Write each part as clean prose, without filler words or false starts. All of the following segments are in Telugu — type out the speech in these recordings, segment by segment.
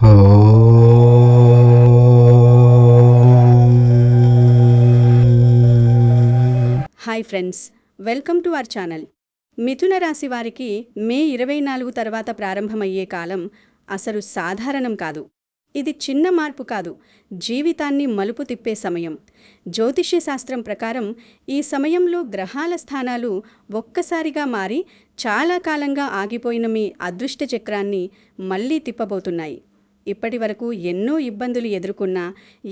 Hi friends, welcome to our channel. మిథున రాశి వారికి మే 24 తర్వాత ప్రారంభమయ్యే కాలం అసలు సాధారణం కాదు. ఇది చిన్న మార్పు కాదు, జీవితాన్ని మలుపు తిప్పే సమయం. జ్యోతిష్య శాస్త్రం ప్రకారం ఈ సమయంలో గ్రహాల స్థానాలు ఒక్కసారిగా మారి చాలా కాలంగా ఆగిపోయిన మీ అదృష్ట చక్రాన్ని మళ్లీ తిప్పబోతున్నాయి. ఇప్పటి వరకు ఎన్నో ఇబ్బందులు ఎదుర్కొన్నా,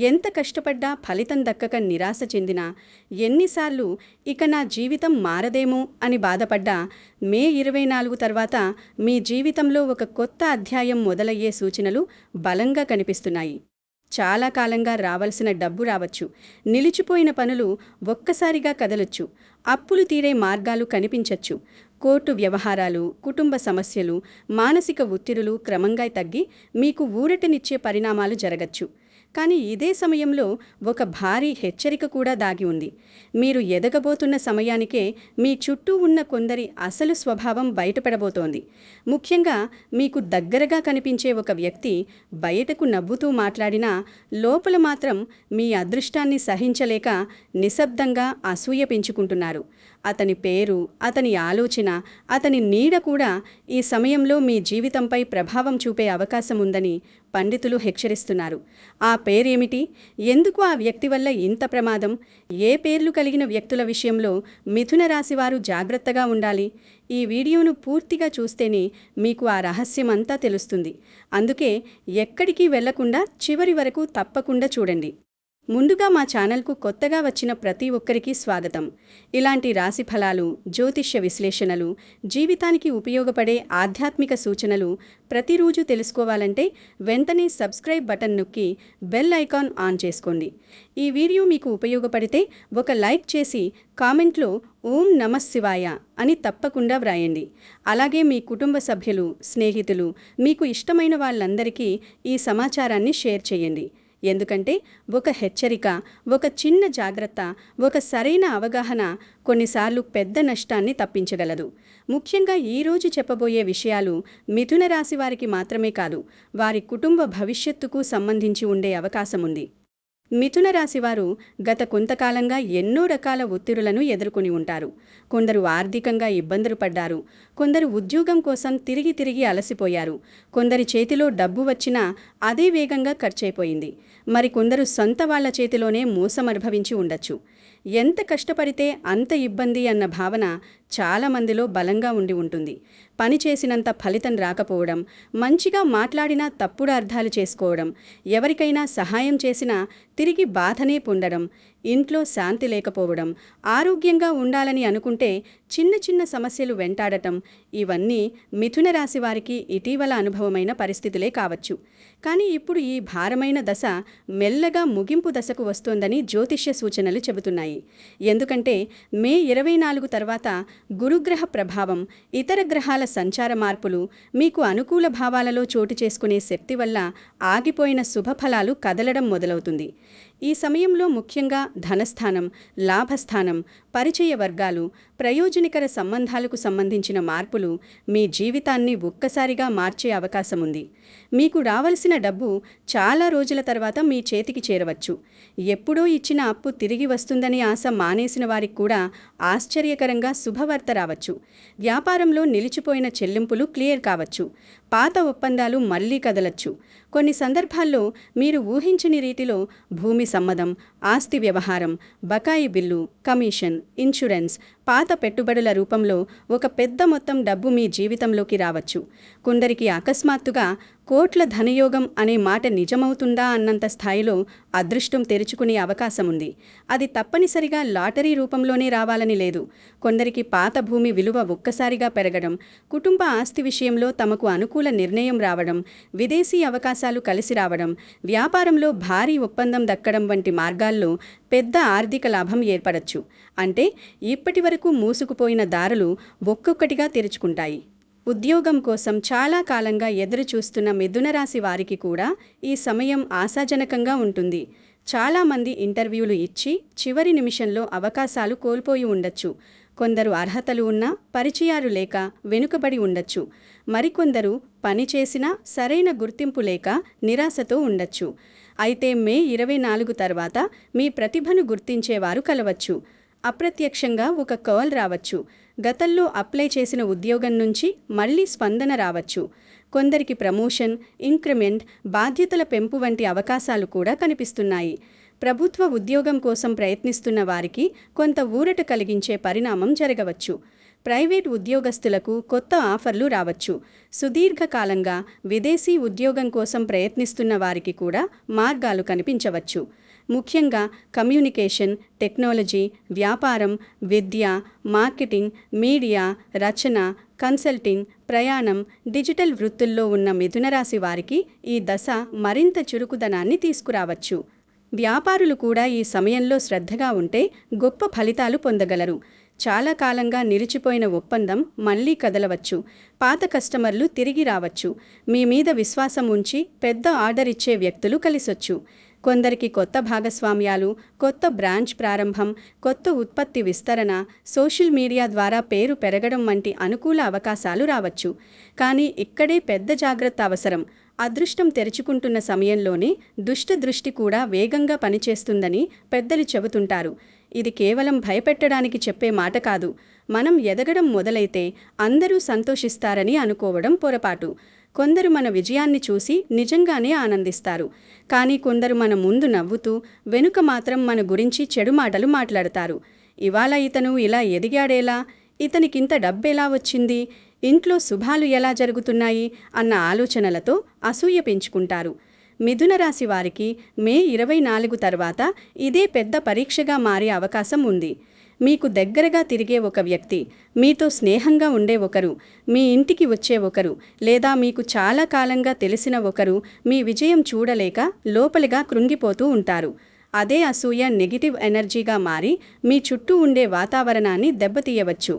ఎంత కష్టపడ్డా ఫలితం దక్కక నిరాశ చెందినా, ఎన్నిసార్లు ఇక నా జీవితం మారదేమో అని బాధపడ్డా, మే 24 తర్వాత మీ జీవితంలో ఒక కొత్త అధ్యాయం మొదలయ్యే సూచనలు బలంగా కనిపిస్తున్నాయి. చాలా కాలంగా రావాల్సిన డబ్బు రావచ్చు, నిలిచిపోయిన పనులు ఒక్కసారిగా కదలొచ్చు, అప్పులు తీరే మార్గాలు కనిపించచ్చు, కోర్టు వ్యవహారాలు, కుటుంబ సమస్యలు, మానసిక ఒత్తిడులు క్రమంగా తగ్గి మీకు ఊరటనిచ్చే పరిణామాలు జరగచ్చు. కానీ ఇదే సమయంలో ఒక భారీ హెచ్చరిక కూడా దాగి ఉంది. మీరు ఎదగబోతున్న సమయానికే మీ చుట్టూ ఉన్న కొందరి అసలు స్వభావం బయటపడబోతోంది. ముఖ్యంగా మీకు దగ్గరగా కనిపించే ఒక వ్యక్తి బయటకు నవ్వుతూ మాట్లాడినా లోపల మాత్రం మీ అదృష్టాన్ని సహించలేక నిశ్శబ్దంగా అసూయ పెంచుకుంటున్నారు. అతని పేరు, అతని ఆలోచన, అతని నీడ కూడా ఈ సమయంలో మీ జీవితంపై ప్రభావం చూపే అవకాశం ఉందని పండితులు హెచ్చరిస్తున్నారు. ఆ పేరేమిటి? ఎందుకు ఆ వ్యక్తి వల్ల ఇంత ప్రమాదం? ఏ పేర్లు కలిగిన వ్యక్తుల విషయంలో మిథున రాశివారు జాగ్రత్తగా ఉండాలి? ఈ వీడియోను పూర్తిగా చూస్తేనే మీకు ఆ రహస్యమంతా తెలుస్తుంది. అందుకే ఎక్కడికి వెళ్లకుండా చివరి వరకు తప్పకుండా చూడండి. ముందుగా మా ఛానల్కు కొత్తగా వచ్చిన ప్రతి ఒక్కరికి స్వాగతం. ఇలాంటి రాశి ఫలాలు, జ్యోతిష్య విశ్లేషణలు, జీవితానికి ఉపయోగపడే ఆధ్యాత్మిక సూచనలు ప్రతిరోజు తెలుసుకోవాలంటే వెంటనే సబ్స్క్రైబ్ బటన్ నొక్కి బెల్ ఐకాన్ ఆన్ చేసుకోండి. ఈ వీడియో మీకు ఉపయోగపడితే ఒక లైక్ చేసి కామెంట్లో ఓం నమః శివాయ అని తప్పకుండా వ్రాయండి. అలాగే మీ కుటుంబ సభ్యులు, స్నేహితులు, మీకు ఇష్టమైన వాళ్ళందరికీ ఈ సమాచారాన్ని షేర్ చేయండి. ఎందుకంటే ఒక హెచ్చరిక, ఒక చిన్న జాగ్రత్త, ఒక సరైన అవగాహన కొన్నిసార్లు పెద్ద నష్టాన్ని తప్పించగలదు. ముఖ్యంగా ఈరోజు చెప్పబోయే విషయాలు మిథున రాశి వారికి మాత్రమే కాదు, వారి కుటుంబ భవిష్యత్తుకు సంబంధించి ఉండే అవకాశం ఉంది. మిథున రాశివారు గత కొంతకాలంగా ఎన్నో రకాల ఒత్తిడులను ఎదుర్కొని ఉంటారు. కొందరు ఆర్థికంగా ఇబ్బందులు పడ్డారు, కొందరు ఉద్యోగం కోసం తిరిగి అలసిపోయారు, కొందరి చేతిలో డబ్బు వచ్చినా అదే వేగంగా ఖర్చయిపోయింది, మరికొందరు సొంత వాళ్ల చేతిలోనే మోసమనుభవించి ఉండొచ్చు. ఎంత కష్టపడితే అంత ఇబ్బంది అన్న భావన చాలామందిలో బలంగా ఉండి ఉంటుంది. పని చేసినంత ఫలితం రాకపోవడం, మంచిగా మాట్లాడినా తప్పుడు అర్థాలు చేసుకోవడం, ఎవరికైనా సహాయం చేసినా తిరిగి బాధనే పొందడం, ఇంట్లో శాంతి లేకపోవడం, ఆరోగ్యంగా ఉండాలని అనుకుంటే చిన్న సమస్యలు వెంటాడటం, ఇవన్నీ మిథున రాశి వారికి ఇటీవల అనుభవమైన పరిస్థితులే కావచ్చు. కానీ ఇప్పుడు ఈ భారమైన దశ మెల్లగా ముగింపు దశకు వస్తోందని జ్యోతిష్య సూచనలు చెబుతున్నాయి. ఎందుకంటే మే 24 తర్వాత గురుగ్రహ ప్రభావం, ఇతర గ్రహాల సంచార మార్పులు మీకు అనుకూల భావాలలో చోటు చేసుకునే శక్తి వల్ల ఆగిపోయిన శుభఫలాలు కదలడం మొదలవుతుంది. ఈ సమయంలో ముఖ్యంగా ధనస్థానం, లాభస్థానం, పరిచయ వర్గాలు, ప్రయోజనకర సంబంధాలకు సంబంధించిన మార్పులు మీ జీవితాన్ని ఒక్కసారిగా మార్చే అవకాశం ఉంది. మీకు రావలసిన డబ్బు చాలా రోజుల తర్వాత మీ చేతికి చేరవచ్చు. ఎప్పుడో ఇచ్చిన అప్పు తిరిగి వస్తుందని ఆశ మానేసిన వారికి కూడా ఆశ్చర్యకరంగా శుభవార్త రావచ్చు. వ్యాపారంలో నిలిచిపోయిన చెల్లింపులు క్లియర్ కావచ్చు. పాత ఒప్పందాలు మళ్లీ కదలచ్చు. కొన్ని సందర్భాల్లో మీరు ఊహించని రీతిలో భూమి సమ్మతం, ఆస్తి వ్యవహారం, బకాయి బిల్లు, కమిషన్, ఇన్సూరెన్స్, పాత పెట్టుబడుల రూపంలో ఒక పెద్ద మొత్తం డబ్బు మీ జీవితంలోకి రావచ్చు. కొందరికి అకస్మాత్తుగా కోట్ల ధనయోగం అనే మాట నిజమవుతుందా అన్నంత స్థాయిలో అదృష్టం తెరుచుకునే అవకాశం ఉంది. అది తప్పనిసరిగా లాటరీ రూపంలోనే రావాలని లేదు. కొందరికి పాత భూమి విలువ ఒక్కసారిగా పెరగడం, కుటుంబ ఆస్తి విషయంలో తమకు అనుకూల నిర్ణయం రావడం, విదేశీ అవకాశాలు కలిసి రావడం, వ్యాపారంలో భారీ ఒప్పందం దక్కడం వంటి మార్గాల్లో పెద్ద ఆర్థిక లాభం ఏర్పడచ్చు. అంటే ఇప్పటి వరకు మూసుకుపోయిన దారులు ఒక్కొక్కటిగా తెరుచుకుంటాయి. ఉద్యోగం కోసం చాలా కాలంగా ఎదురు చూస్తున్న మిథున రాశి వారికి కూడా ఈ సమయం ఆశాజనకంగా ఉంటుంది. చాలామంది ఇంటర్వ్యూలు ఇచ్చి చివరి నిమిషంలో అవకాశాలు కోల్పోయి ఉండొచ్చు. కొందరు అర్హతలు ఉన్నా పరిచయాలు లేక వెనుకబడి ఉండొచ్చు. మరికొందరు పని చేసినా సరైన గుర్తింపు లేక నిరాశతో ఉండొచ్చు. అయితే మే 24 తర్వాత మీ ప్రతిభను గుర్తించేవారు కలవచ్చు. అప్రత్యక్షంగా ఒక కాల్ రావచ్చు. గతంలో అప్లై చేసిన ఉద్యోగం నుంచి మళ్లీ స్పందన రావచ్చు. కొందరికి ప్రమోషన్, ఇంక్రిమెంట్, బాధ్యతల పెంపు వంటి అవకాశాలు కూడా కనిపిస్తున్నాయి. ప్రభుత్వ ఉద్యోగం కోసం ప్రయత్నిస్తున్న వారికి కొంత ఊరట కలిగించే పరిణామం జరగవచ్చు. ప్రైవేట్ ఉద్యోగస్తులకు కొత్త ఆఫర్లు రావచ్చు. సుదీర్ఘకాలంగా విదేశీ ఉద్యోగం కోసం ప్రయత్నిస్తున్న వారికి కూడా మార్గాలు కనిపించవచ్చు. ముఖ్యంగా కమ్యూనికేషన్, టెక్నాలజీ, వ్యాపారం, విద్య, మార్కెటింగ్, మీడియా, రచన, కన్సల్టింగ్, ప్రయాణం, డిజిటల్ వృత్తుల్లో ఉన్న మిథునరాశి వారికి ఈ దశ మరింత చురుకుదనాన్ని తీసుకురావచ్చు. వ్యాపారులు కూడా ఈ సమయంలో శ్రద్ధగా ఉంటే గొప్ప ఫలితాలు పొందగలరు. చాలా కాలంగా నిలిచిపోయిన ఒప్పందం మళ్లీ కదలవచ్చు. పాత కస్టమర్లు తిరిగి రావచ్చు. మీ మీద విశ్వాసం ఉంచి పెద్ద ఆర్డర్ ఇచ్చే వ్యక్తులు కలిసొచ్చు. కొందరికి కొత్త భాగస్వామ్యాలు, కొత్త బ్రాంచ్ ప్రారంభం, కొత్త ఉత్పత్తి విస్తరణ, సోషల్ మీడియా ద్వారా పేరు పెరగడం వంటి అనుకూల అవకాశాలు రావచ్చు. కానీ ఇక్కడే పెద్ద జాగ్రత్త అవసరం. అదృష్టం తెరుచుకుంటున్న సమయంలోనే దుష్ట దృష్టి కూడా వేగంగా పనిచేస్తుందని పెద్దలు చెబుతుంటారు. ఇది కేవలం భయపెట్టడానికి చెప్పే మాట కాదు. మనం ఎదగడం మొదలైతే అందరూ సంతోషిస్తారని అనుకోవడం పొరపాటు. కొందరు మన విజయాన్ని చూసి నిజంగానే ఆనందిస్తారు. కానీ కొందరు మన ముందు నవ్వుతూ వెనుక మాత్రం మన గురించి చెడు మాటలు మాట్లాడతారు. ఇవాళ ఇతను ఇలా ఎదిగాడేలా, ఇతనికింత డబ్బెలా వచ్చింది, ఇంట్లో శుభాలు ఎలా జరుగుతున్నాయి అన్న ఆలోచనలతో అసూయ పెంచుకుంటారు. మిథునరాశి వారికి మే 24 తర్వాత ఇదే పెద్ద పరీక్షగా మారే అవకాశం ఉంది. మీకు దగ్గరగా తిరిగే ఒక వ్యక్తి, మీతో స్నేహంగా ఉండే ఒకరు, మీ ఇంటికి వచ్చే ఒకరు, లేదా మీకు చాలా కాలంగా తెలిసిన ఒకరు మీ విజయం చూడలేక లోపలిగా కృంగిపోతూ ఉంటారు. అదే అసూయ నెగిటివ్ ఎనర్జీగా మారి మీ చుట్టూ ఉండే వాతావరణాన్ని దెబ్బతీయవచ్చు.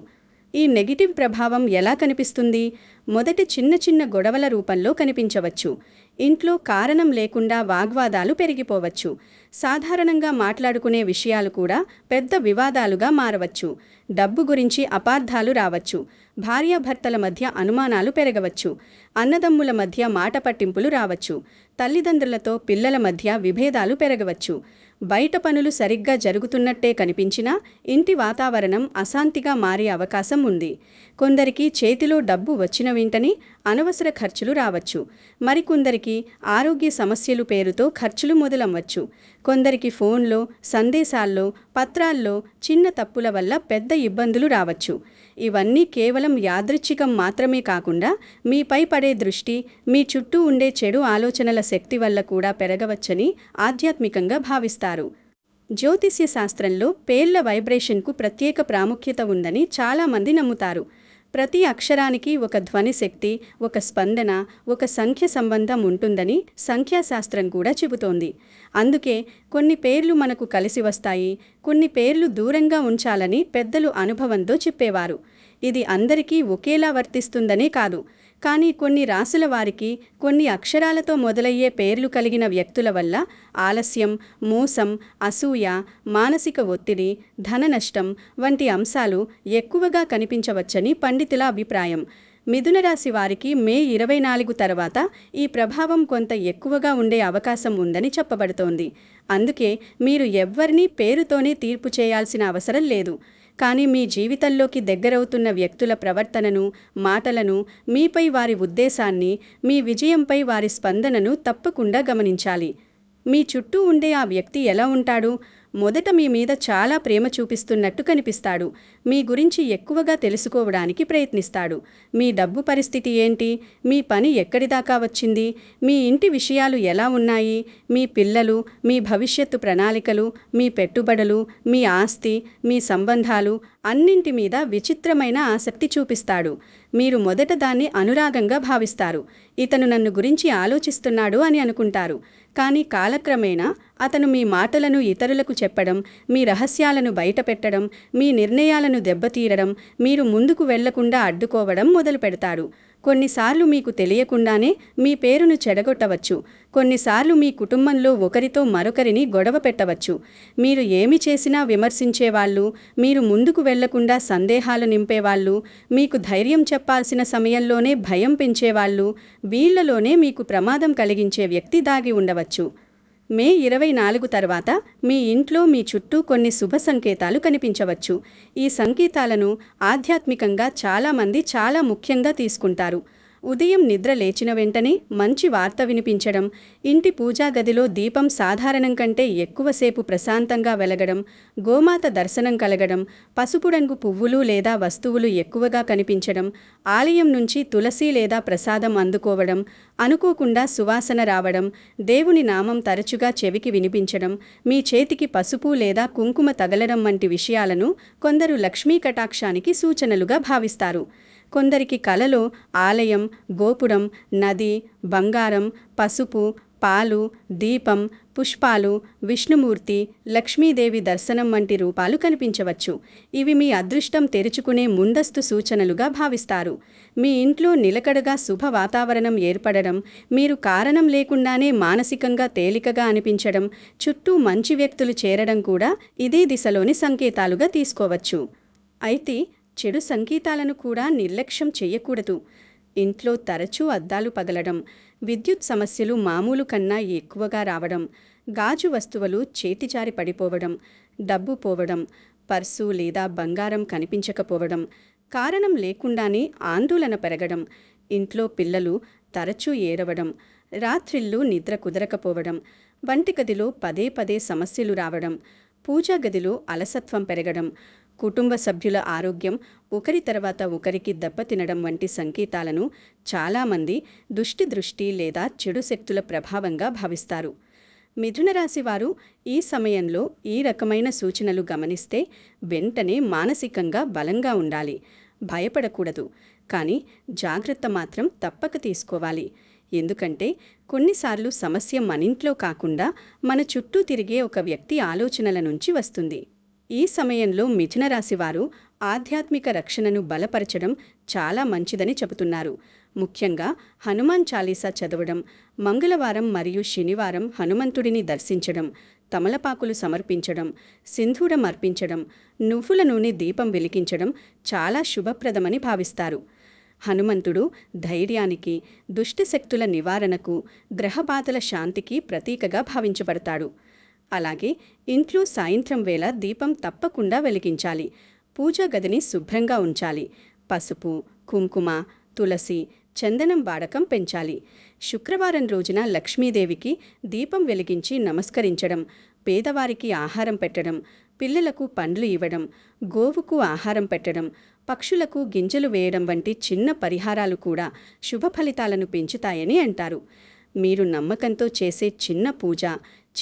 ఈ నెగిటివ్ ప్రభావం ఎలా కనిపిస్తుంది? మొదటి చిన్న చిన్న గొడవల రూపంలో కనిపించవచ్చు. ఇంట్లో కారణం లేకుండా వాగ్వాదాలు పెరిగిపోవచ్చు. సాధారణంగా మాట్లాడుకునే విషయాలు కూడా పెద్ద వివాదాలుగా మారవచ్చు. డబ్బు గురించి అపార్థాలు రావచ్చు. భార్యాభర్తల మధ్య అనుమానాలు పెరగవచ్చు. అన్నదమ్ముల మధ్య మాట పట్టింపులు రావచ్చు. తల్లిదండ్రులతో పిల్లల మధ్య విభేదాలు పెరగవచ్చు. బయట పనులు సరిగ్గా జరుగుతున్నట్టే కనిపించినా ఇంటి వాతావరణం అశాంతిగా మారే అవకాశం ఉంది. కొందరికి చేతిలో డబ్బు వచ్చిన వెంటనే అనవసర ఖర్చులు రావచ్చు. మరికొందరికి ఆరోగ్య సమస్యలు పేరుతో ఖర్చులు మొదలవ్వచ్చు. కొందరికి ఫోన్లో, సందేశాల్లో, పత్రాల్లో చిన్న తప్పుల వల్ల పెద్ద ఇబ్బందులు రావచ్చు. ఇవన్నీ కేవలం యాదృచ్ఛికం మాత్రమే కాకుండా మీపై పడే దృష్టి, మీ చుట్టూ ఉండే చెడు ఆలోచనల శక్తి వల్ల కూడా పెరగవచ్చని ఆధ్యాత్మికంగా భావిస్తారు. జ్యోతిష్య శాస్త్రంలో పేర్ల వైబ్రేషన్కు ప్రత్యేక ప్రాముఖ్యత ఉందని చాలామంది నమ్ముతారు. ప్రతి అక్షరానికి ఒక ధ్వని శక్తి, ఒక స్పందన, ఒక సంఖ్య సంబంధం ఉంటుందని సంఖ్యాశాస్త్రం కూడా చెబుతోంది. అందుకే కొన్ని పేర్లు మనకు కలిసి వస్తాయి, కొన్ని పేర్లు దూరంగా ఉంచాలని పెద్దలు అనుభవంతో చెప్పేవారు. ఇది అందరికీ ఒకేలా వర్తిస్తుందనే కాదు, కానీ కొన్ని రాసుల వారికి కొన్ని అక్షరాలతో మొదలయ్యే పేర్లు కలిగిన వ్యక్తుల వల్ల ఆలస్యం, మోసం, అసూయ, మానసిక ఒత్తిడి, ధన నష్టం వంటి అంశాలు ఎక్కువగా కనిపించవచ్చని పండితుల అభిప్రాయం. మిథునరాశి వారికి మే 24 తర్వాత ఈ ప్రభావం కొంత ఎక్కువగా ఉండే అవకాశం ఉందని చెప్పబడుతోంది. అందుకే మీరు ఎవ్వరినీ పేరుతోనే తీర్పు చేయాల్సిన అవసరం లేదు. కానీ మీ జీవితంలోకి దగ్గరవుతున్న వ్యక్తుల ప్రవర్తనను, మాటలను, మీపై వారి ఉద్దేశాన్ని, మీ విజయంపై వారి స్పందనను తప్పకుండా గమనించాలి. మీ చుట్టూ ఉండే ఆ వ్యక్తి ఎలా ఉంటాడు? మొదట మీ మీద చాలా ప్రేమ చూపిస్తున్నట్టు కనిపిస్తాడు. మీ గురించి ఎక్కువగా తెలుసుకోవడానికి ప్రయత్నిస్తాడు. మీ డబ్బు పరిస్థితి ఏంటి? మీ పని ఎక్కడిదాకా వచ్చింది? మీ ఇంటి విషయాలు ఎలా ఉన్నాయి? మీ పిల్లలు, మీ భవిష్యత్తు ప్రణాళికలు, మీ పెట్టుబడులు, మీ ఆస్తి, మీ సంబంధాలు అన్నింటి మీద విచిత్రమైన ఆసక్తి చూపిస్తాడు. మీరు మొదట దాన్ని అనురాగంగా భావిస్తారు. ఇతను నన్ను గురించి ఆలోచిస్తున్నాడు అని అనుకుంటారు. కానీ కాలక్రమేణా అతను మీ మాటలను ఇతరులకు చెప్పడం, మీ రహస్యాలను బయటపెట్టడం, మీ నిర్ణయాలను దెబ్బతీయడం, మీరు ముందుకు వెళ్లకుండా అడ్డుకోవడం మొదలు పెడతాడు. కొన్నిసార్లు మీకు తెలియకుండానే మీ పేరును చెడగొట్టవచ్చు. కొన్నిసార్లు మీ కుటుంబంలో ఒకరితో మరొకరిని గొడవ పెట్టవచ్చు. మీరు ఏమి చేసినా విమర్శించేవాళ్ళు, మీరు ముందుకు వెళ్లకుండా సందేహాలు నింపేవాళ్ళు, మీకు ధైర్యం చెప్పాల్సిన సమయంలోనే భయం పెంచేవాళ్ళు, వీళ్లలోనే మీకు ప్రమాదం కలిగించే వ్యక్తి దాగి ఉండవచ్చు. మే 24 తర్వాత మీ ఇంట్లో మీ చుట్టూ కొన్ని శుభ సంకేతాలు కనిపించవచ్చు. ఈ సంకేతాలను ఆధ్యాత్మికంగా చాలామంది చాలా ముఖ్యంగా తీసుకుంటారు. ఉదయం నిద్ర లేచిన వెంటనే మంచి వార్త వినిపించడం, ఇంటి పూజా గదిలో దీపం సాధారణం కంటే ఎక్కువసేపు ప్రశాంతంగా వెలగడం, గోమాత దర్శనం కలగడం, పసుపు రంగు పువ్వులు లేదా వస్తువులు ఎక్కువగా కనిపించడం, ఆలయం నుంచి తులసి లేదా ప్రసాదం అందుకోవడం, అనుకోకుండా సువాసన రావడం, దేవుని నామం తరచుగా చెవికి వినిపించడం, మీ చేతికి పసుపు లేదా కుంకుమ తగలడం వంటి విషయాలను కొందరు లక్ష్మీ కటాక్షానికి సూచనలుగా భావిస్తారు. కొందరికి కలలో ఆలయం, గోపురం, నది, బంగారం, పసుపు, పాలు, దీపం, పుష్పాలు, విష్ణుమూర్తి, లక్ష్మీదేవి దర్శనం వంటి రూపాలు కనిపించవచ్చు. ఇవి మీ అదృష్టం తెరుచుకునే ముందస్తు సూచనలుగా భావిస్తారు. మీ ఇంట్లో నిలకడగా శుభ వాతావరణం ఏర్పడడం, మీరు కారణం లేకుండానే మానసికంగా తేలికగా అనిపించడం, చుట్టూ మంచి వ్యక్తులు చేరడం కూడా ఇదే దిశలోని సంకేతాలుగా తీసుకోవచ్చు. అయితే చెడు సంకేతాలను కూడా నిర్లక్ష్యం చెయ్యకూడదు. ఇంట్లో తరచూ అద్దాలు పగలడం, విద్యుత్ సమస్యలు మామూలు కన్నా ఎక్కువగా రావడం, గాజు వస్తువులు చేతిజారి పడిపోవడం, డబ్బు పోవడం, పర్సు లేదా బంగారం కనిపించకపోవడం, కారణం లేకుండానే ఆందోళన పెరగడం, ఇంట్లో పిల్లలు తరచూ ఏడవడం, రాత్రిళ్ళు నిద్ర కుదరకపోవడం, వంటిగదిలో పదే పదే సమస్యలు రావడం, పూజా గదిలో అలసత్వం పెరగడం, కుటుంబ సభ్యుల ఆరోగ్యం ఒకరి తర్వాత ఒకరికి దెబ్బతినడం వంటి సంకేతాలను చాలామంది దృష్టి లేదా చెడు శక్తుల ప్రభావంగా భావిస్తారు. మిథున రాశి వారు ఈ సమయంలో ఈ రకమైన సూచనలు గమనిస్తే వెంటనే మానసికంగా బలంగా ఉండాలి. భయపడకూడదు. కానీ జాగ్రత్త మాత్రం తప్పక తీసుకోవాలి. ఎందుకంటే కొన్నిసార్లు సమస్య మనింట్లో కాకుండా మన చుట్టూ తిరిగే ఒక వ్యక్తి ఆలోచనల నుంచి వస్తుంది. ఈ సమయంలో మిథున రాశివారు ఆధ్యాత్మిక రక్షణను బలపరచడం చాలా మంచిదని చెబుతున్నారు. ముఖ్యంగా హనుమాన్ చాలీసా చదవడం, మంగళవారం మరియు శనివారం హనుమంతుడిని దర్శించడం, తమలపాకులు సమర్పించడం, సింధూరం అర్పించడం, నువ్వుల నూనె దీపం వెలిగించడం చాలా శుభప్రదమని భావిస్తారు. హనుమంతుడు ధైర్యానికి, దుష్టశక్తుల నివారణకు, గ్రహబాధల శాంతికి ప్రతీకగా భావించబడతాడు. అలాగే ఇంట్లో సాయంత్రం వేళ దీపం తప్పకుండా వెలిగించాలి. పూజా గదిని శుభ్రంగా ఉంచాలి. పసుపు, కుంకుమ, తులసి, చందనం వాడకం పెంచాలి. శుక్రవారం రోజున లక్ష్మీదేవికి దీపం వెలిగించి నమస్కరించడం, పేదవారికి ఆహారం పెట్టడం, పిల్లలకు పండ్లు ఇవ్వడం, గోవుకు ఆహారం పెట్టడం, పక్షులకు గింజలు వేయడం వంటి చిన్న పరిహారాలు కూడా శుభ ఫలితాలను పెంచుతాయని అంటారు. మీరు నమ్మకంతో చేసే చిన్న పూజ,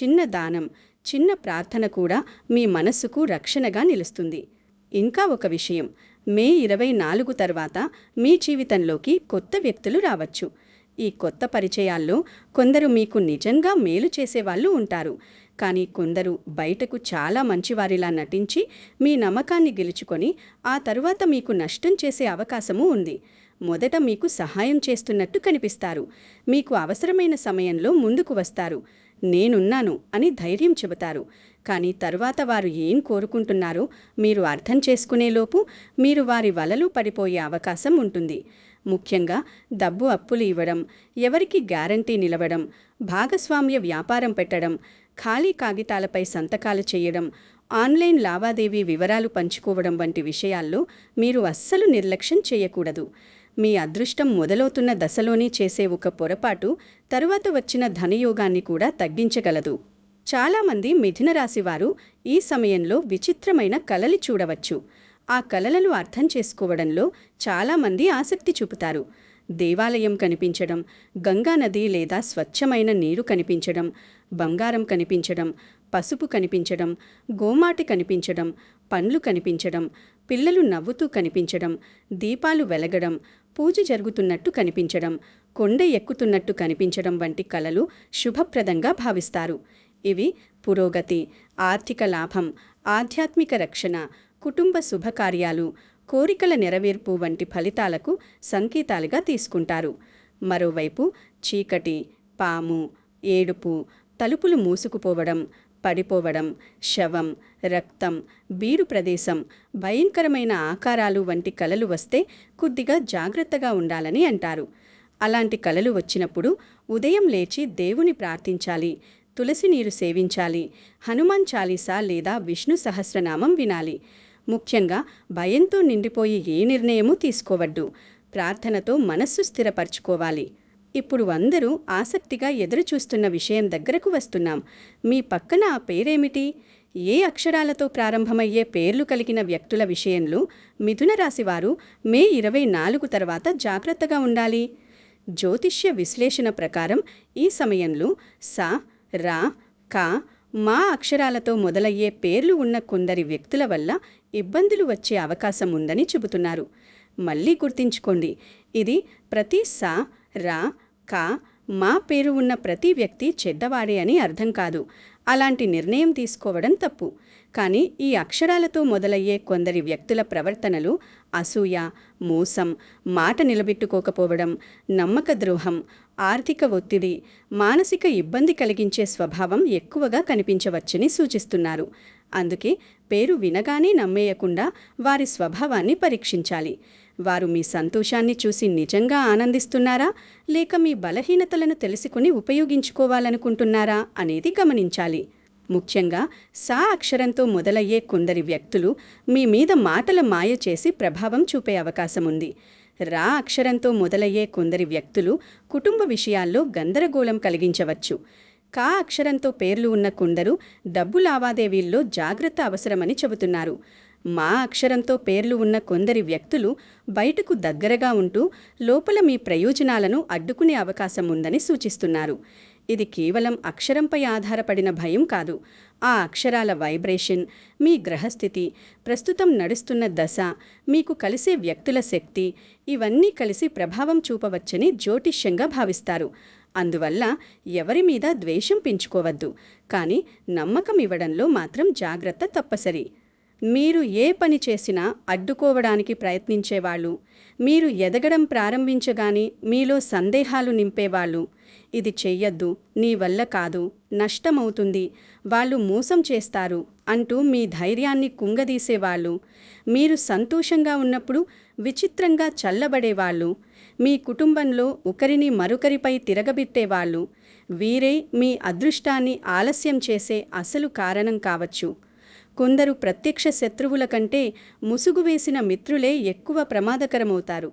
చిన్న దానం, చిన్న ప్రార్థన కూడా మీ మనస్సుకు రక్షణగా నిలుస్తుంది. ఇంకా ఒక విషయం, మే 24 తర్వాత మీ జీవితంలోకి కొత్త వ్యక్తులు రావచ్చు. ఈ కొత్త పరిచయాల్లో కొందరు మీకు నిజంగా మేలు చేసేవాళ్ళు ఉంటారు. కానీ కొందరు బయటకు చాలా మంచివారిలా నటించి మీ నమ్మకాన్ని గెలుచుకొని ఆ తరువాత మీకు నష్టం చేసే అవకాశమూ ఉంది. మొదట మీకు సహాయం చేస్తున్నట్టు కనిపిస్తారు. మీకు అవసరమైన సమయంలో ముందుకు వస్తారు. నేనున్నాను అని ధైర్యం చెబుతారు. కానీ తరువాత వారు ఏం కోరుకుంటున్నారో మీరు అర్థం చేసుకునేలోపు మీరు వారి వలలో పడిపోయే అవకాశం ఉంటుంది. ముఖ్యంగా డబ్బు అప్పులు ఇవ్వడం, ఎవరికి గ్యారంటీ నిలవడం, భాగస్వామ్య వ్యాపారం పెట్టడం, ఖాళీ కాగితాలపై సంతకాలు చేయడం, ఆన్లైన్ లావాదేవీ వివరాలు పంచుకోవడం వంటి విషయాల్లో మీరు అస్సలు నిర్లక్ష్యం చేయకూడదు. మీ అదృష్టం మొదలవుతున్న దశలోనే చేసే ఒక పొరపాటు తరువాత వచ్చిన ధనయోగాన్ని కూడా తగ్గించగలదు. చాలామంది మిథున రాశివారు ఈ సమయంలో విచిత్రమైన కలలు చూడవచ్చు. ఆ కలలను అర్థం చేసుకోవడంలో చాలామంది ఆసక్తి చూపుతారు. దేవాలయం కనిపించడం, గంగానది లేదా స్వచ్ఛమైన నీరు కనిపించడం, బంగారం కనిపించడం, పసుపు కనిపించడం, గోమాటి కనిపించడం, పండ్లు కనిపించడం, పిల్లలు నవ్వుతూ కనిపించడం, దీపాలు వెలగడం, పూజ జరుగుతున్నట్టు కనిపించడం, కొండ ఎక్కుతున్నట్టు కనిపించడం వంటి కలలు శుభప్రదంగా భావిస్తారు. ఇవి పురోగతి, ఆర్థిక లాభం, ఆధ్యాత్మిక రక్షణ, కుటుంబ శుభకార్యాలు, కోరికల నెరవేర్పు వంటి ఫలితాలకు సంకేతాలుగా తీసుకుంటారు. మరోవైపు చీకటి, పాము, ఏడుపు, తలుపులు మూసుకుపోవడం, పడిపోవడం, శవం, రక్తం, బీడు ప్రదేశం, భయంకరమైన ఆకారాలు వంటి కలలు వస్తే కొద్దిగా జాగ్రత్తగా ఉండాలని అంటారు. అలాంటి కలలు వచ్చినప్పుడు ఉదయం లేచి దేవుని ప్రార్థించాలి, తులసి నీరు సేవించాలి, హనుమాన్ చాలీసా లేదా విష్ణు సహస్రనామం వినాలి. ముఖ్యంగా భయంతో నిండిపోయి ఏ నిర్ణయమూ తీసుకోవద్దు. ప్రార్థనతో మనస్సు స్థిరపరచుకోవాలి. ఇప్పుడు అందరూ ఆసక్తిగా ఎదురుచూస్తున్న విషయం దగ్గరకు వస్తున్నాం. మీ పక్కన ఆ పేరేమిటి? ఏ అక్షరాలతో ప్రారంభమయ్యే పేర్లు కలిగిన వ్యక్తుల విషయంలో మిథున రాశివారు మే 24 తర్వాత జాగ్రత్తగా ఉండాలి. జ్యోతిష్య విశ్లేషణ ప్రకారం ఈ సమయంలో స, రా, క, మా అక్షరాలతో మొదలయ్యే పేర్లు ఉన్న కొందరి వ్యక్తుల వల్ల ఇబ్బందులు వచ్చే అవకాశం ఉందని చెబుతున్నారు. మళ్ళీ గుర్తుంచుకోండి, ఇది ప్రతి స, రా, క, మా పేరు ఉన్న ప్రతి వ్యక్తి చెడ్డవాడే అని అర్థం కాదు. అలాంటి నిర్ణయం తీసుకోవడం తప్పు. కానీ ఈ అక్షరాలతో మొదలయ్యే కొందరి వ్యక్తుల ప్రవర్తనలు అసూయ, మోసం, మాట నిలబెట్టుకోకపోవడం, నమ్మక ద్రోహం, ఆర్థిక ఒత్తిడి, మానసిక ఇబ్బంది కలిగించే స్వభావం ఎక్కువగా కనిపించవచ్చని సూచిస్తున్నారు. అందుకే పేరు వినగానే నమ్మేయకుండా వారి స్వభావాన్ని పరీక్షించాలి. వారు మీ సంతోషాన్ని చూసి నిజంగా ఆనందిస్తున్నారా, లేక మీ బలహీనతలను తెలుసుకుని ఉపయోగించుకోవాలనుకుంటున్నారా అనేది గమనించాలి. ముఖ్యంగా సా అక్షరంతో మొదలయ్యే కొందరి వ్యక్తులు మీ మీద మాటల మాయ చేసి ప్రభావం చూపే అవకాశముంది. రా అక్షరంతో మొదలయ్యే కొందరి వ్యక్తులు కుటుంబ విషయాల్లో గందరగోళం కలిగించవచ్చు. కా అక్షరంతో పేర్లు ఉన్న కొందరు డబ్బు లావాదేవీల్లో జాగ్రత్త అవసరమని చెబుతున్నారు. మా అక్షరంతో పేర్లు ఉన్న కొందరి వ్యక్తులు బయటకు దగ్గరగా ఉంటూ లోపల మీ ప్రయోజనాలను అడ్డుకునే అవకాశం ఉందని సూచిస్తున్నారు. ఇది కేవలం అక్షరంపై ఆధారపడిన భయం కాదు. ఆ అక్షరాల వైబ్రేషన్, మీ గ్రహస్థితి, ప్రస్తుతం నడుస్తున్న దశ, మీకు కలిసే వ్యక్తుల శక్తి, ఇవన్నీ కలిసి ప్రభావం చూపవచ్చని జ్యోతిష్యంగా భావిస్తారు. అందువల్ల ఎవరి మీద ద్వేషం పెంచుకోవద్దు, కానీ నమ్మకం ఇవ్వడంలో మాత్రం జాగ్రత్త తప్పసరి. మీరు ఏ పని చేసినా అడ్డుకోవడానికి ప్రయత్నించేవాళ్ళు, మీరు ఎదగడం ప్రారంభించగానే మీలో సందేహాలు నింపేవాళ్ళు, ఇది చెయ్యొద్దు, నీ వల్ల కాదు, నష్టమవుతుంది, వాళ్ళు మోసం చేస్తారు అంటూ మీ ధైర్యాన్ని కుంగదీసేవాళ్ళు, మీరు సంతోషంగా ఉన్నప్పుడు విచిత్రంగా చల్లబడేవాళ్ళు, మీ కుటుంబంలో ఒకరిని మరొకరిపై తిరగబెట్టేవాళ్ళు, వీరే మీ అదృష్టాన్ని ఆలస్యం చేసే అసలు కారణం కావచ్చు. కొందరు ప్రత్యక్ష శత్రువుల కంటే ముసుగు వేసిన మిత్రులే ఎక్కువ ప్రమాదకరమవుతారు.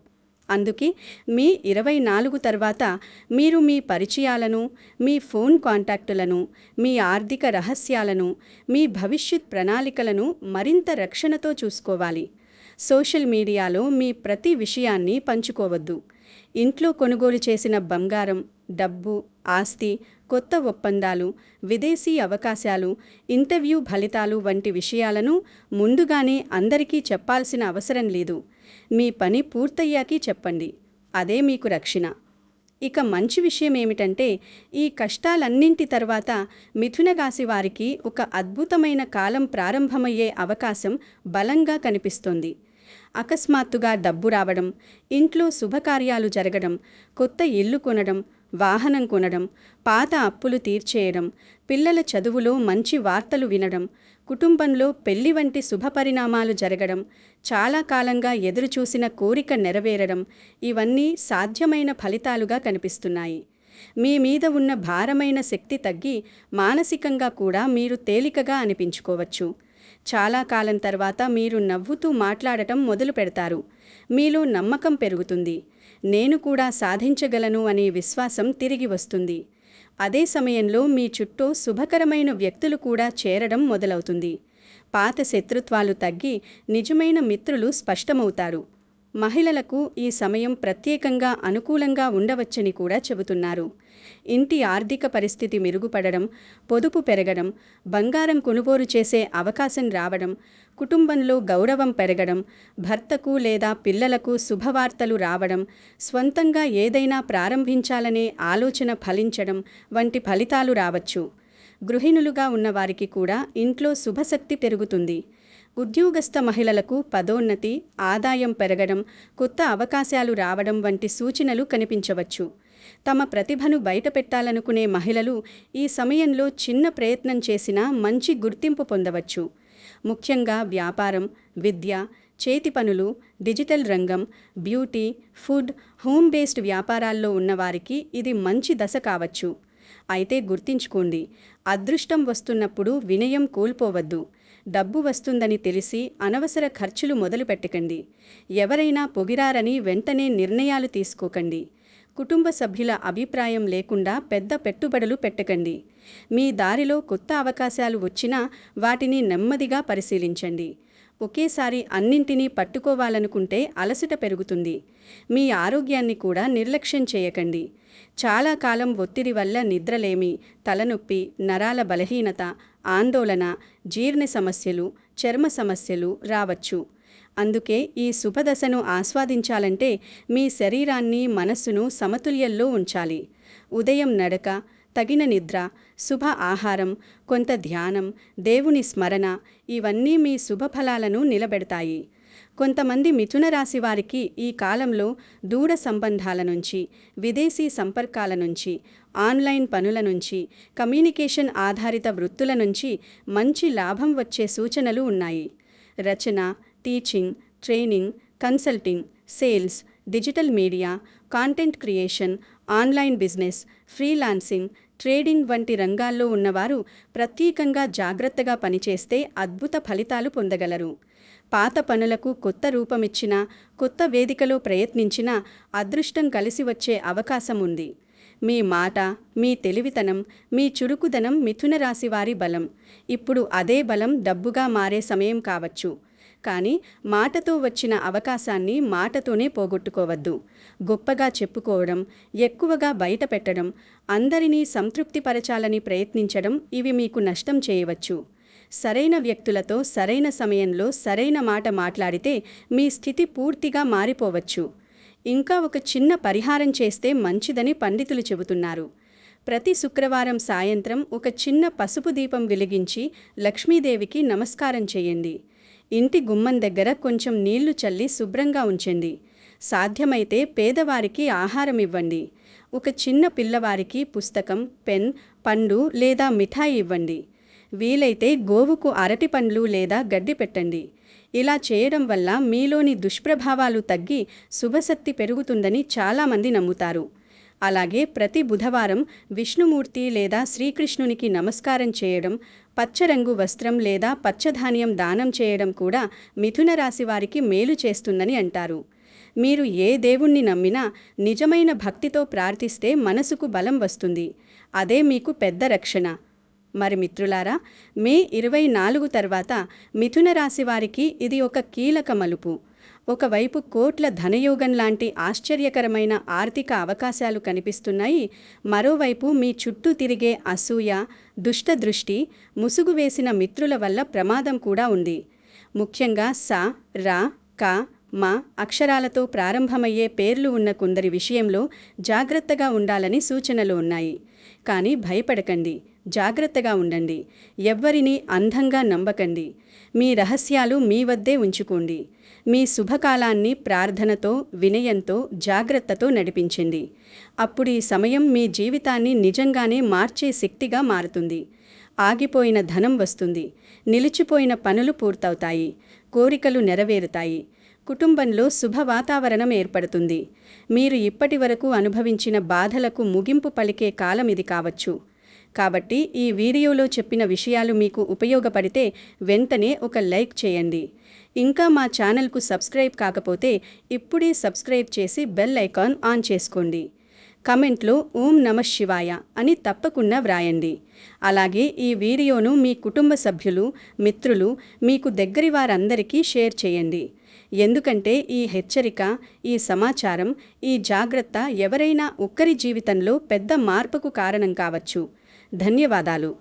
అందుకే మే 24 తర్వాత మీరు మీ పరిచయాలను, మీ ఫోన్ కాంటాక్టులను, మీ ఆర్థిక రహస్యాలను, మీ భవిష్యత్ ప్రణాళికలను మరింత రక్షణతో చూసుకోవాలి. సోషల్ మీడియాలో మీ ప్రతి విషయాన్ని పంచుకోవద్దు. ఇంట్లో కొనుగోలు చేసిన బంగారం, డబ్బు, ఆస్తి, కొత్త ఒప్పందాలు, విదేశీ అవకాశాలు, ఇంటర్వ్యూ ఫలితాలు వంటి విషయాలను ముందుగానే అందరికీ చెప్పాల్సిన అవసరం లేదు. మీ పని పూర్తయ్యాకే చెప్పండి. అదే మీకు రక్షణ. ఇక మంచి విషయం ఏమిటంటే, ఈ కష్టాలన్నింటి తర్వాత మిథున రాశి వారికి ఒక అద్భుతమైన కాలం ప్రారంభమయ్యే అవకాశం బలంగా కనిపిస్తోంది. అకస్మాత్తుగా డబ్బు రావడం, ఇంట్లో శుభకార్యాలు జరగడం, కొత్త ఇల్లు కొనడం, వాహనం కొనడం, పాత అప్పులు తీర్చేయడం, పిల్లల చదువులో మంచి వార్తలు వినడం, కుటుంబంలో పెళ్లి వంటి శుభపరిణామాలు జరగడం, చాలా కాలంగా ఎదురుచూసిన కోరిక నెరవేరడం, ఇవన్నీ సాధ్యమైన ఫలితాలుగా కనిపిస్తున్నాయి. మీ మీద ఉన్న భారమైన శక్తి తగ్గి మానసికంగా కూడా మీరు తేలికగా అనిపించుకోవచ్చు. చాలా కాలం తర్వాత మీరు నవ్వుతూ మాట్లాడటం మొదలు పెడతారు. మీలో నమ్మకం పెరుగుతుంది. నేను కూడా సాధించగలను అనే విశ్వాసం తిరిగి వస్తుంది. అదే సమయంలో మీ చుట్టూ శుభకరమైన వ్యక్తులు కూడా చేరడం మొదలవుతుంది. పాత శత్రుత్వాలు తగ్గి నిజమైన మిత్రులు స్పష్టమవుతారు. మహిళలకు ఈ సమయం ప్రత్యేకంగా అనుకూలంగా ఉండవచ్చని కూడా చెబుతున్నారు. ఇంటి ఆర్థిక పరిస్థితి మెరుగుపడడం, పొదుపు పెరగడం, బంగారం కొనుగోలు చేసే అవకాశం రావడం, కుటుంబంలో గౌరవం పెరగడం, భర్తకు లేదా పిల్లలకు శుభవార్తలు రావడం, స్వంతంగా ఏదైనా ప్రారంభించాలనే ఆలోచన ఫలించడం వంటి ఫలితాలు రావచ్చు. గృహిణులుగా ఉన్నవారికి కూడా ఇంట్లో శుభశక్తి పెరుగుతుంది. ఉద్యోగస్థ మహిళలకు పదోన్నతి, ఆదాయం పెరగడం, కొత్త అవకాశాలు రావడం వంటి సూచనలు కనిపించవచ్చు. తమ ప్రతిభను బయటపెట్టాలనుకునే మహిళలు ఈ సమయంలో చిన్న ప్రయత్నం చేసినా మంచి గుర్తింపు పొందవచ్చు. ముఖ్యంగా వ్యాపారం, విద్య, చేతి పనులు, డిజిటల్ రంగం, బ్యూటీ, ఫుడ్, హోమ్ బేస్డ్ వ్యాపారాల్లో ఉన్నవారికి ఇది మంచి దశ కావచ్చు. అయితే గుర్తుంచుకోండి, అదృష్టం వస్తున్నప్పుడు వినయం కోల్పోవద్దు. డబ్బు వస్తుందని తెలిసి అనవసర ఖర్చులు మొదలుపెట్టకండి. ఎవరైనా పొగిడారని వెంటనే నిర్ణయాలు తీసుకోకండి. కుటుంబ సభ్యుల అభిప్రాయం లేకుండా పెద్ద పెట్టుబడులు పెట్టకండి. మీ దారిలో కొత్త అవకాశాలు వచ్చినా వాటిని నెమ్మదిగా పరిశీలించండి. ఒకేసారి అన్నింటినీ పట్టుకోవాలనుకుంటే అలసట పెరుగుతుంది. మీ ఆరోగ్యాన్ని కూడా నిర్లక్ష్యం చేయకండి. చాలా కాలం ఒత్తిడి వల్ల నిద్రలేమి, తలనొప్పి, నరాల బలహీనత, ఆందోళన, జీర్ణ సమస్యలు, చర్మ సమస్యలు రావచ్చు. అందుకే ఈ శుభదశను ఆస్వాదించాలంటే మీ శరీరాన్ని, మనస్సును సమతుల్యంలో ఉంచాలి. ఉదయం నడక, తగిన నిద్ర, శుభ ఆహారం, కొంత ధ్యానం, దేవుని స్మరణ ఇవన్నీ మీ శుభఫలాలను నిలబెడతాయి. కొంతమంది మిథున రాశి వారికి ఈ కాలంలో దూర సంబంధాల నుంచి, విదేశీ సంపర్కాల నుంచి, ఆన్లైన్ పనుల నుంచి, కమ్యూనికేషన్ ఆధారిత వృత్తుల నుంచి మంచి లాభం వచ్చే సూచనలు ఉన్నాయి. రచన, teaching, training, consulting, sales, digital media, content creation, online business, freelancing, trading వంటి రంగాల్లో ఉన్నవారు ప్రత్యేకంగా జాగ్రత్తగా పనిచేస్తే అద్భుత ఫలితాలు పొందగలరు. పాత పనులకు కొత్త రూపమిచ్చినా, కొత్త వేదికలో ప్రయత్నించినా అదృష్టం కలిసి వచ్చే అవకాశం ఉంది. మీ మాట, మీ తెలివితనం, మీ చురుకుదనం మిథున రాశి వారి బలం. ఇప్పుడు అదే బలం డబ్బుగా మారే సమయం కావచ్చు. కానీ మాటతో వచ్చిన అవకాశాన్ని మాటతోనే పోగొట్టుకోవద్దు. గొప్పగా చెప్పుకోవడం, ఎక్కువగా బయట పెట్టడం, అందరినీ సంతృప్తిపరచాలని ప్రయత్నించడం ఇవి మీకు నష్టం చేయవచ్చు. సరైన వ్యక్తులతో సరైన సమయంలో సరైన మాట మాట్లాడితే మీ స్థితి పూర్తిగా మారిపోవచ్చు. ఇంకా ఒక చిన్న పరిహారం చేస్తే మంచిదని పండితులు చెబుతున్నారు. ప్రతి శుక్రవారం సాయంత్రం ఒక చిన్న పసుపు దీపం వెలిగించి లక్ష్మీదేవికి నమస్కారం చేయండి. ఇంటి గుమ్మం దగ్గర కొంచెం నీళ్లు చల్లి శుభ్రంగా ఉంచండి. సాధ్యమైతే పేదవారికి ఆహారం ఇవ్వండి. ఒక చిన్న పిల్లవారికి పుస్తకం, పెన్, పండు లేదా మిఠాయి ఇవ్వండి. వీలైతే గోవుకు అరటి పండ్లు లేదా గడ్డి పెట్టండి. ఇలా చేయడం వల్ల మీలోని దుష్ప్రభావాలు తగ్గి శుభశక్తి పెరుగుతుందని చాలామంది నమ్ముతారు. అలాగే ప్రతి బుధవారం విష్ణుమూర్తి లేదా శ్రీకృష్ణునికి నమస్కారం చేయడం, పచ్చరంగు వస్త్రం లేదా పచ్చధాన్యం దానం చేయడం కూడా మిథున రాశి వారికి మేలు చేస్తుందని అంటారు. మీరు ఏ దేవుణ్ణి నమ్మినా నిజమైన భక్తితో ప్రార్థిస్తే మనసుకు బలం వస్తుంది. అదే మీకు పెద్ద రక్షణ. మరి మిత్రులారా, మే 24 తర్వాత మిథున రాశి వారికి ఇది ఒక కీలక మలుపు. ఒకవైపు కోట్ల ధనయోగం లాంటి ఆశ్చర్యకరమైన ఆర్థిక అవకాశాలు కనిపిస్తున్నాయి. మరోవైపు మీ చుట్టూ తిరిగే అసూయ, దుష్ట దృష్టి, ముసుగు వేసిన మిత్రుల వల్ల ప్రమాదం కూడా ఉంది. ముఖ్యంగా స, ర, క, మ అక్షరాలతో ప్రారంభమయ్యే పేర్లు ఉన్న కొందరి విషయంలో జాగ్రత్తగా ఉండాలని సూచనలు ఉన్నాయి. కానీ భయపడకండి, జాగ్రత్తగా ఉండండి. ఎవ్వరినీ అంధంగా నమ్మకండి. మీ రహస్యాలు మీ వద్దే ఉంచుకోండి. మీ శుభకాలాన్ని ప్రార్థనతో, వినయంతో, జాగ్రత్తతో నడిపించండి. అప్పుడు ఈ సమయం మీ జీవితాన్ని నిజంగానే మార్చే శక్తిగా మారుతుంది. ఆగిపోయిన ధనం వస్తుంది. నిలిచిపోయిన పనులు పూర్తవుతాయి. కోరికలు నెరవేరుతాయి. కుటుంబంలో శుభ వాతావరణం ఏర్పడుతుంది. మీరు ఇప్పటి వరకు అనుభవించిన బాధలకు ముగింపు పలికే కాలం ఇది కావచ్చు. కాబట్టి ఈ వీడియోలో చెప్పిన విషయాలు మీకు ఉపయోగపడితే వెంటనే ఒక లైక్ చేయండి. ఇంకా మా ఛానల్కు సబ్స్క్రైబ్ కాకపోతే ఇప్పుడే సబ్స్క్రైబ్ చేసి బెల్ ఐకాన్ ఆన్ చేసుకోండి. కమెంట్లో ఓం నమః శివాయ అని తప్పకుండా వ్రాయండి. అలాగే ఈ వీడియోను మీ కుటుంబ సభ్యులు, మిత్రులు, మీకు దగ్గరి వారందరికీ షేర్ చేయండి. ఎందుకంటే ఈ హెచ్చరిక, ఈ సమాచారం, ఈ జాగ్రత్త ఎవరైనా ఒక్కరి జీవితంలో పెద్ద మార్పుకు కారణం కావచ్చు. ధన్యవాదాలు.